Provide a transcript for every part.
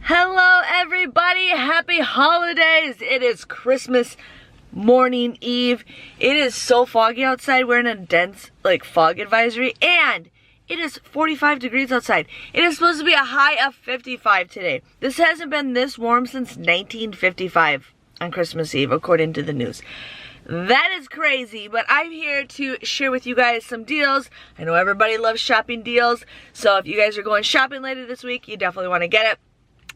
Hello everybody, happy holidays. It is Christmas morning eve. It is so foggy outside. We're in a dense fog advisory and it is 45 degrees outside. It is supposed to be a high of 55 today. This hasn't been this warm since 1955 on Christmas Eve according to the news. That is crazy, but I'm here to share with you guys some deals. I know everybody loves shopping deals, so if you guys are going shopping later this week, you definitely want to get it.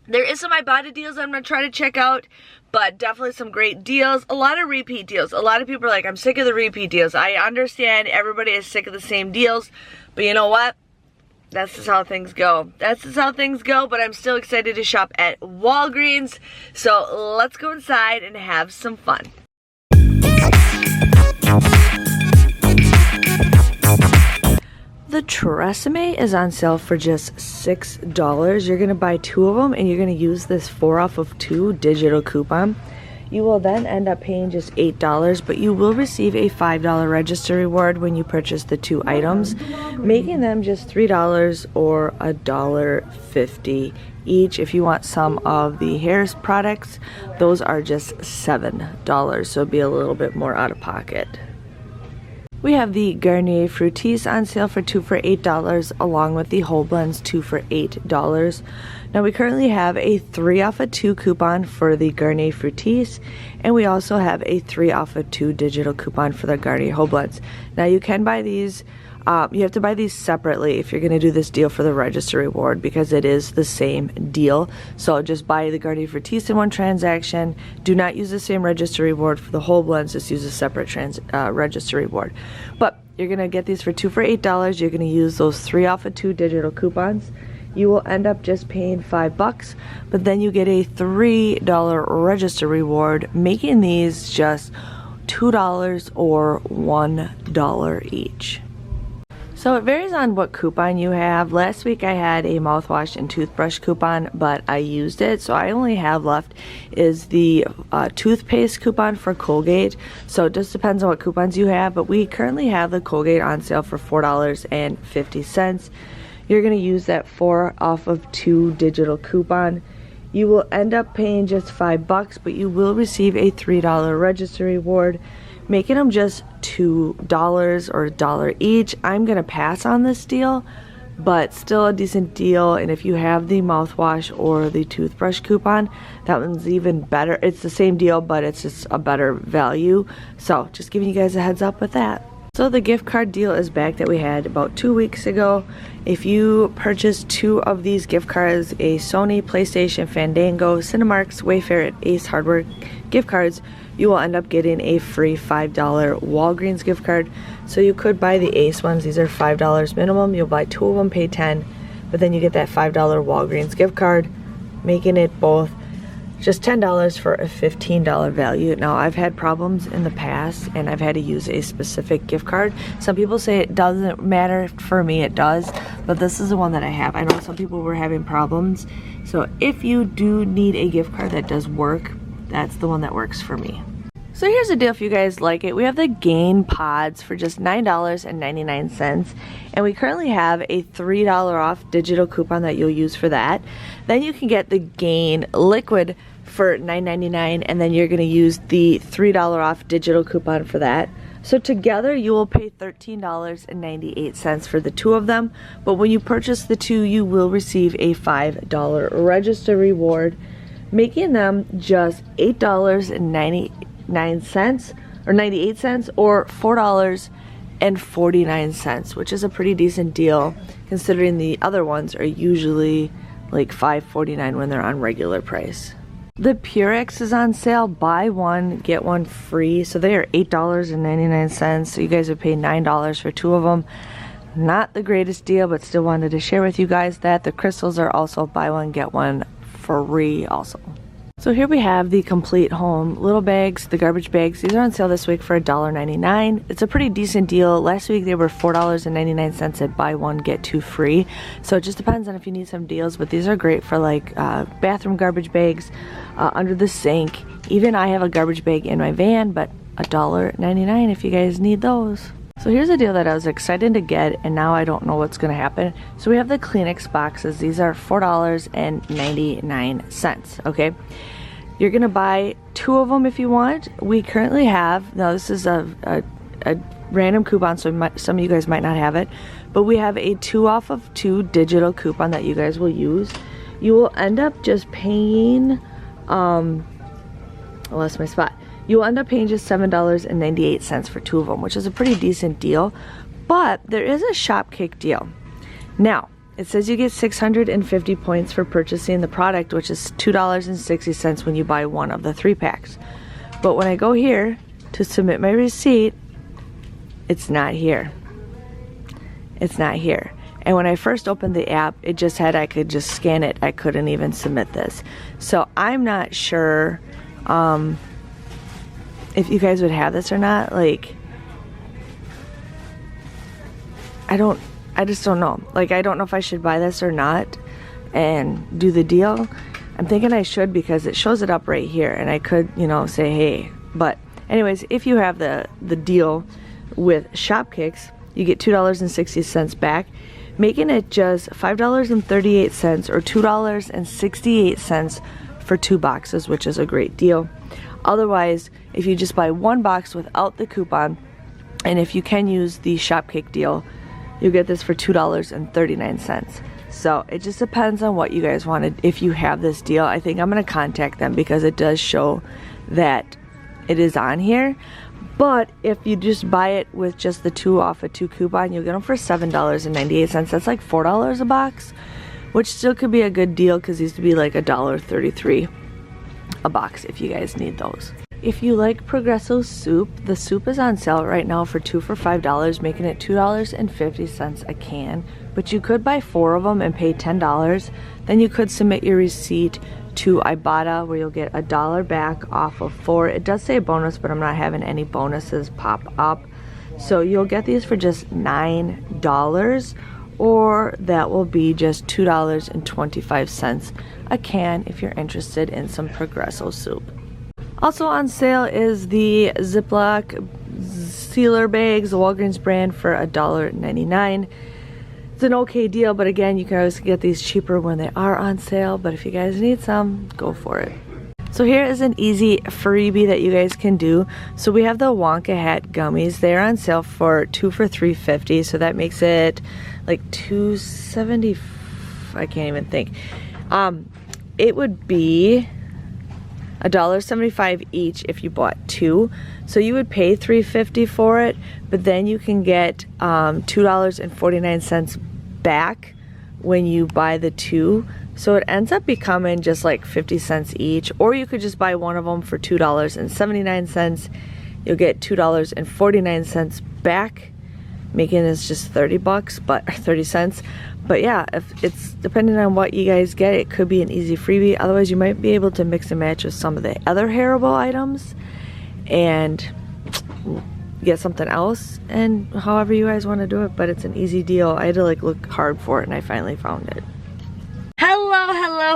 There is some Ibotta deals I'm going to try to check out, but definitely some great deals. A lot of repeat deals. A lot of people are like, I'm sick of the repeat deals. I understand everybody is sick of the same deals, but you know what? That's just how things go. That's just how things go, but I'm still excited to shop at Walgreens. So let's go inside and have some fun. The Tresemme is on sale for just $6. You're going to buy 2 of them and you're going to use this 4 off of 2 digital coupon. You will then end up paying just $8, but you will receive a $5 register reward when you purchase the 2 items, making them just $3 or $1.50 each. If you want some of the hair products, those are just $7, so it'll be a little bit more out of pocket. We have the Garnier Fructis on sale for 2 for $8, along with the whole blends 2 for $8. Now we currently have a 3 off of 2 coupon for the Garnier Fructis, and we also have a 3 off of 2 digital coupon for the Garnier whole blends. Now you can buy these, you have to buy these separately if you're going to do this deal for the register reward, because it is the same deal. So just buy the Garnier Fructis in one transaction. Do not use the same register reward for the whole blends. Just use a separate register reward. But you're going to get these for 2 for $8. You're going to use those 3 off of 2 digital coupons. You will end up just paying $5, but then you get a $3 register reward, making these just $2 or $1 each. So it varies on what coupon you have. Last week I had a mouthwash and toothbrush coupon, but I used it, so I only have left is the toothpaste coupon for Colgate. So it just depends on what coupons you have, but we currently have the Colgate on sale for $4.50. You're going to use that 4 off of 2 digital coupon. You will end up paying just $5, but you will receive a $3 register reward, making them just $2 or $1 each. I'm going to pass on this deal, but still a decent deal. And if you have the mouthwash or the toothbrush coupon, that one's even better. It's the same deal, but it's just a better value. So just giving you guys a heads up with that. So the gift card deal is back that we had about 2 weeks ago. If you purchase 2 of these gift cards, a Sony, PlayStation, Fandango, Cinemark's, Wayfair, and Ace Hardware gift cards, you will end up getting a free $5 Walgreens gift card. So you could buy the Ace ones. These are $5 minimum. You'll buy 2 of them, pay $10, but then you get that $5 Walgreens gift card, making it both just $10 for a $15 value. Now, I've had problems in the past and I've had to use a specific gift card. Some people say it doesn't matter. For me, it does, but this is the one that I have. I know some people were having problems. So if you do need a gift card that does work, that's the one that works for me. So here's the deal if you guys like it. We have the Gain Pods for just $9.99, and we currently have a $3 off digital coupon that you'll use for that. Then you can get the Gain Liquid for $9.99, and then you're going to use the $3 off digital coupon for that. So together you will pay $13.98 for the 2 of them, but when you purchase the 2, you will receive a $5 register reward, making them just $8.98 or $4.49, which is a pretty decent deal considering the other ones are usually like $5.49 when they're on regular price. The Purex is on sale. Buy 1, get 1 free. So they are $8.99. So you guys would pay $9 for 2 of them. Not the greatest deal, but still wanted to share with you guys that. The crystals are also buy 1, get 1 free also. So here we have the Complete Home little bags, the garbage bags. These are on sale this week for $1.99. It's a pretty decent deal. Last week they were $4.99 at buy 1, get 2 free. So it just depends on if you need some deals, but these are great for like bathroom garbage bags, under the sink. Even I have a garbage bag in my van, but $1.99 if you guys need those. So here's a deal that I was excited to get, and now I don't know what's going to happen. So we have the Kleenex boxes. These are $4.99, okay? You're going to buy 2 of them if you want. We currently have, now this is a random coupon, so some of you guys might not have it, but we have a 2 off of 2 digital coupon that you guys will use. You will end up just paying, I lost my spot. You'll end up paying just $7.98 for 2 of them, which is a pretty decent deal. But there is a Shopkick deal. Now, it says you get 650 points for purchasing the product, which is $2.60 when you buy 1 of the 3 packs. But when I go here to submit my receipt, it's not here. It's not here. And when I first opened the app, it just had I could just scan it. I couldn't even submit this. So I'm not sure if you guys would have this or not. Like, I just don't know. Like, I don't know if I should buy this or not and do the deal. I'm thinking I should because it shows it up right here, and I could, you know, say hey. But anyways, if you have the deal with Shopkicks, you get $2.60 back, making it just $5.38 or $2.68 for 2 boxes, which is a great deal. Otherwise, if you just buy 1 box without the coupon, and if you can use the Shopkick deal, you'll get this for $2.39. So it just depends on what you guys wanted. If you have this deal, I think I'm going to contact them because it does show that it is on here. But if you just buy it with just the 2 off of 2 coupon, you'll get them for $7.98. That's like $4 a box, which still could be a good deal because these would be like $1.33 a box if you guys need those. If you like Progresso soup, the soup is on sale right now for 2 for $5, making it $2.50 a can. But you could buy 4 of them and pay $10. Then you could submit your receipt to Ibotta, where you'll get $1 back off of 4. It does say bonus, but I'm not having any bonuses pop up. So you'll get these for just $9, or that will be just $2.25 a can if you're interested in some Progresso soup. Also on sale is the Ziploc sealer bags, the Walgreens brand, for $1.99. It's an okay deal, but again, you can always get these cheaper when they are on sale. But if you guys need some, go for it. So here is an easy freebie that you guys can do. So we have the Wonka Hat gummies. They're on sale for 2 for $3.50. So that makes it like $2.70. I can't even think. It would be $1.75 each if you bought 2. So you would pay $3.50 for it, but then you can get $2.49 back when you buy the 2. So it ends up becoming just like 50 cents each, or you could just buy 1 of them for $2.79. You'll get $2.49 back, making this just 30 bucks, but 30 cents. But yeah, if it's depending on what you guys get, it could be an easy freebie. Otherwise, you might be able to mix and match with some of the other Haribo items and get something else, and however you guys want to do it. But it's an easy deal. I had to like look hard for it, and I finally found it.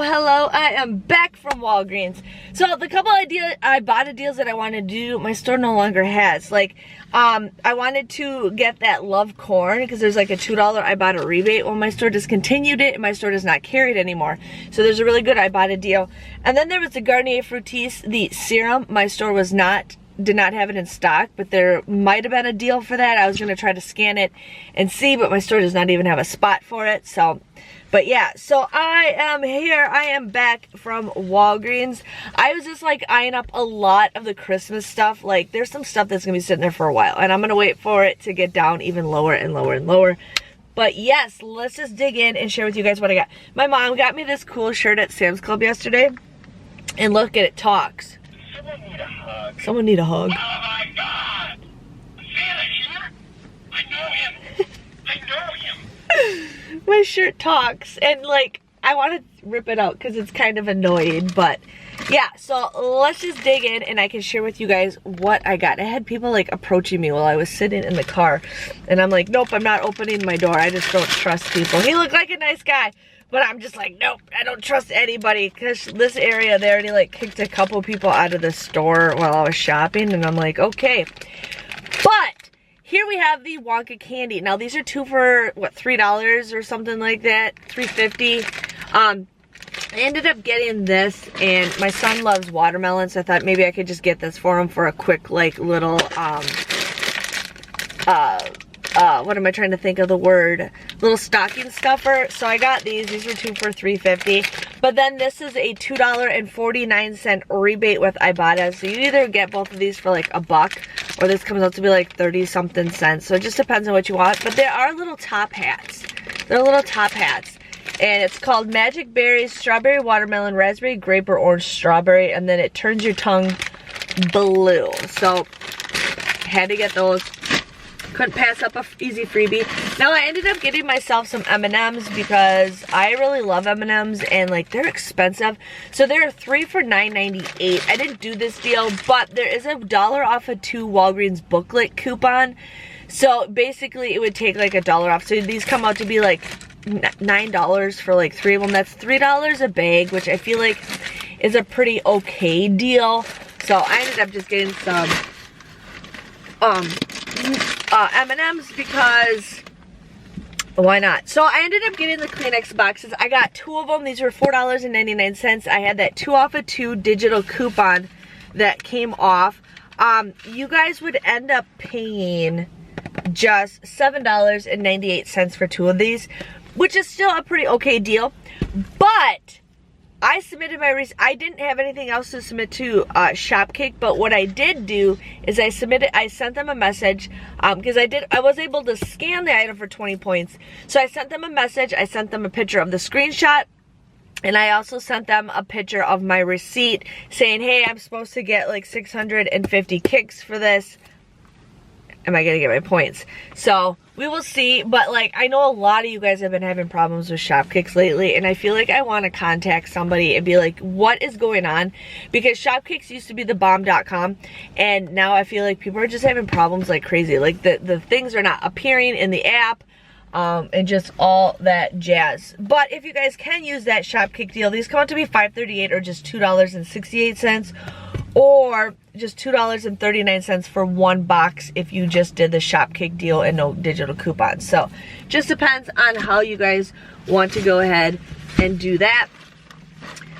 Hello, I am back from Walgreens. So the couple Ibotta deals that I wanted to do, my store no longer has. Like, I wanted to get that Love Corn because there's like a $2 Ibotta rebate. Well, my store discontinued it and my store does not carry it anymore. So there's a really good Ibotta deal. And then there was the Garnier Fructis, the serum. My store did not have it in stock, but there might have been a deal for that. I was going to try to scan it and see, but my store does not even have a spot for it. So, but yeah, so I am here. I am back from Walgreens. I was just like eyeing up a lot of the Christmas stuff. Like, there's some stuff that's going to be sitting there for a while, and I'm going to wait for it to get down even lower and lower and lower. But yes, let's just dig in and share with you guys what I got. My mom got me this cool shirt at Sam's Club yesterday, and look at it, talks. Someone need a hug. Someone need a hug. Oh my God! Santa here? I know him. I know him. My shirt talks, and like, I want to rip it out because it's kind of annoying, but yeah, so let's just dig in and I can share with you guys what I got. I had people like approaching me while I was sitting in the car, and I'm like, nope, I'm not opening my door. I just don't trust people. He looked like a nice guy, but I'm just like, nope, I don't trust anybody, because this area, they already like kicked a couple people out of the store while I was shopping, and I'm like, okay. But here we have the Wonka candy. Now these are 2 for what, $3 or something like that, $3.50. I ended up getting this, and my son loves watermelon, so I thought maybe I could just get this for him for a quick like little what am I trying to think of the word? Little stocking stuffer. So I got these. These were 2 for $3.50. But then this is a $2.49 rebate with Ibotta. So you either get both of these for like $1, or this comes out to be like 30-something cents. So it just depends on what you want. But there are little top hats. They're little top hats. And it's called Magic Berries, Strawberry, Watermelon, Raspberry, Grape, or Orange Strawberry. And then it turns your tongue blue. So had to get those. Couldn't pass up a easy freebie. Now I ended up getting myself some M&Ms because I really love M&Ms, and like they're expensive. So there are 3 for $9.98. I didn't do this deal, but there is $1 off a 2 Walgreens booklet coupon. So basically it would take like $1 off. So these come out to be like $9 for like 3 of them. That's $3 a bag, which I feel like is a pretty okay deal. So I ended up just getting some M&Ms because why not? So I ended up getting the Kleenex boxes. I got 2 of them. These were $4.99. I had that 2 off of 2 digital coupon that came off. You guys would end up paying just $7.98 for 2 of these, which is still a pretty okay deal. But I submitted my I didn't have anything else to submit to Shopkick, but what I did do is I sent them a message because I was able to scan the item for 20 points. So I sent them a message, I sent them a picture of the screenshot, and I also sent them a picture of my receipt saying, hey, I'm supposed to get like 650 kicks for this. Am I gonna get my points? So we will see, but like I know a lot of you guys have been having problems with Shopkicks lately, and I feel like I want to contact somebody and be like, what is going on? Because Shopkicks used to be thebomb.com, and now I feel like people are just having problems like crazy. Like the things are not appearing in the app, and just all that jazz. But if you guys can use that Shopkick deal, these come out to be $5.38 or just $2.68, or just $2.39 for 1 box if you just did the Shopkick deal and no digital coupons. So just depends on how you guys want to go ahead and do that.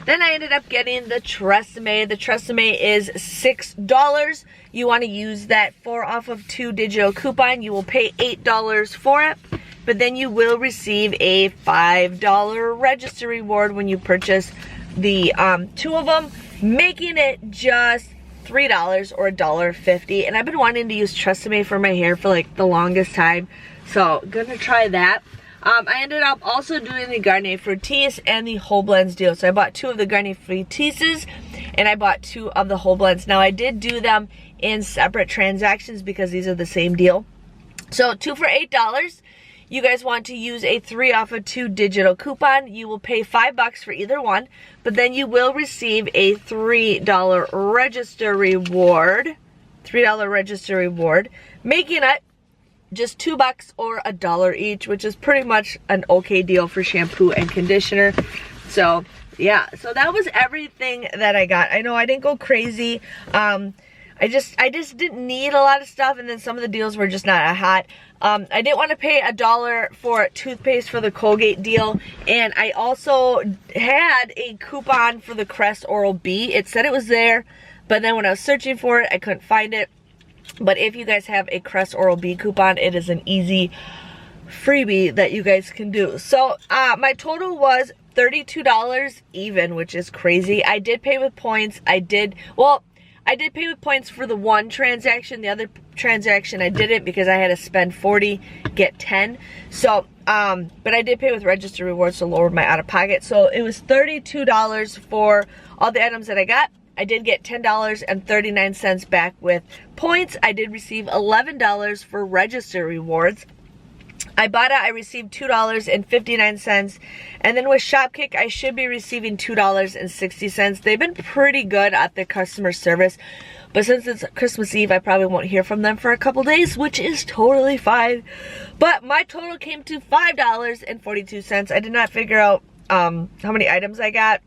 Then I ended up getting the Tresemme. The Tresemme is $6. You want to use that 4 off of 2 digital coupon. You will pay $8 for it, but then you will receive a $5 register reward when you purchase the 2 of them, making it just $3 or $1.50. And I've been wanting to use Tresemme for my hair for like the longest time, so gonna try that. I ended up also doing the Garnier Fructis and the Whole Blends deal. So I bought 2 of the Garnier Fructises and I bought 2 of the Whole Blends. Now I did do them in separate transactions because these are the same deal. So 2 for $8. You guys want to use a 3 off of 2 digital coupon. You will pay $5 for either one, but then you will receive a $3 register reward. $3 register reward, making it just $2 or $1 each, which is pretty much an okay deal for shampoo and conditioner. So yeah, so that was everything that I got. I know I didn't go crazy. I just didn't need a lot of stuff, and then some of the deals were just not hot. I didn't want to pay $1 for toothpaste for the Colgate deal, and I also had a coupon for the Crest Oral-B. It said it was there, but then when I was searching for it, I couldn't find it. But if you guys have a Crest Oral-B coupon, it is an easy freebie that you guys can do. So my total was $32 even, which is crazy. I did pay with points. I did pay with points for the one transaction. The other transaction I didn't because I had to spend 40, get 10. So, but I did pay with register rewards to lower my out-of-pocket. So it was $32 for all the items that I got. I did get $10.39 back with points. I did receive $11 for register rewards. Ibotta, I received $2.59, and then with Shopkick, I should be receiving $2.60. They've been pretty good at the customer service, but since it's Christmas Eve, I probably won't hear from them for a couple days, which is totally fine. But my total came to $5.42. I did not figure out how many items I got,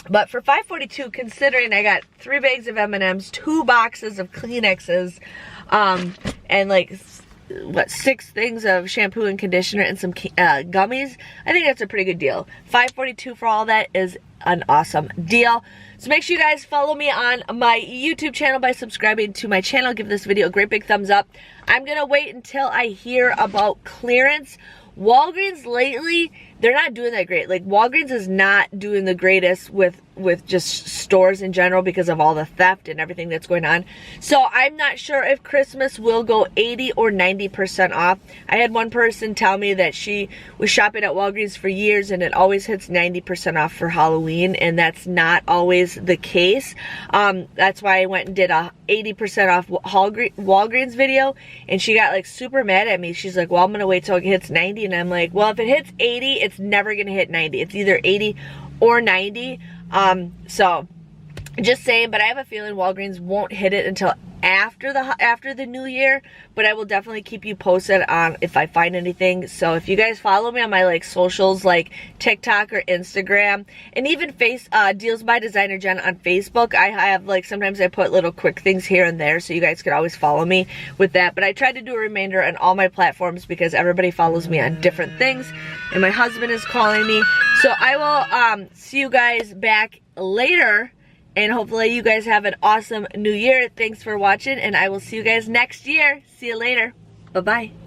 but for $5.42, considering I got 3 bags of M&Ms, 2 boxes of Kleenexes, and like what, 6 things of shampoo and conditioner and some gummies. I think that's a pretty good deal. $5.42 for all that is an awesome deal. So make sure you guys follow me on my YouTube channel by subscribing to my channel. Give this video a great big thumbs up. I'm gonna wait until I hear about clearance. Walgreens lately, they're not doing that great. Like, Walgreens is not doing the greatest with just stores in general because of all the theft and everything that's going on. So I'm not sure if Christmas will go 80 or 90% off. I had one person tell me that she was shopping at Walgreens for years and it always hits 90% off for Halloween, and that's not always the case. That's why I went and did a 80% off Walgreens video, and she got like super mad at me. She's like, well, I'm gonna wait till it hits 90, and I'm like, well, if it hits 80, it's never gonna hit 90. It's either 80 or 90. So just saying, but I have a feeling Walgreens won't hit it until after the new year, but I will definitely keep you posted on if I find anything. So if you guys follow me on my like socials, like TikTok or Instagram, and even Deals by DesignerJen on Facebook, I have like, sometimes I put little quick things here and there, so you guys could always follow me with that. But I try to do a reminder on all my platforms because everybody follows me on different things, and my husband is calling me. So I will see you guys back later. And hopefully you guys have an awesome new year. Thanks for watching, and I will see you guys next year. See you later. Bye-bye.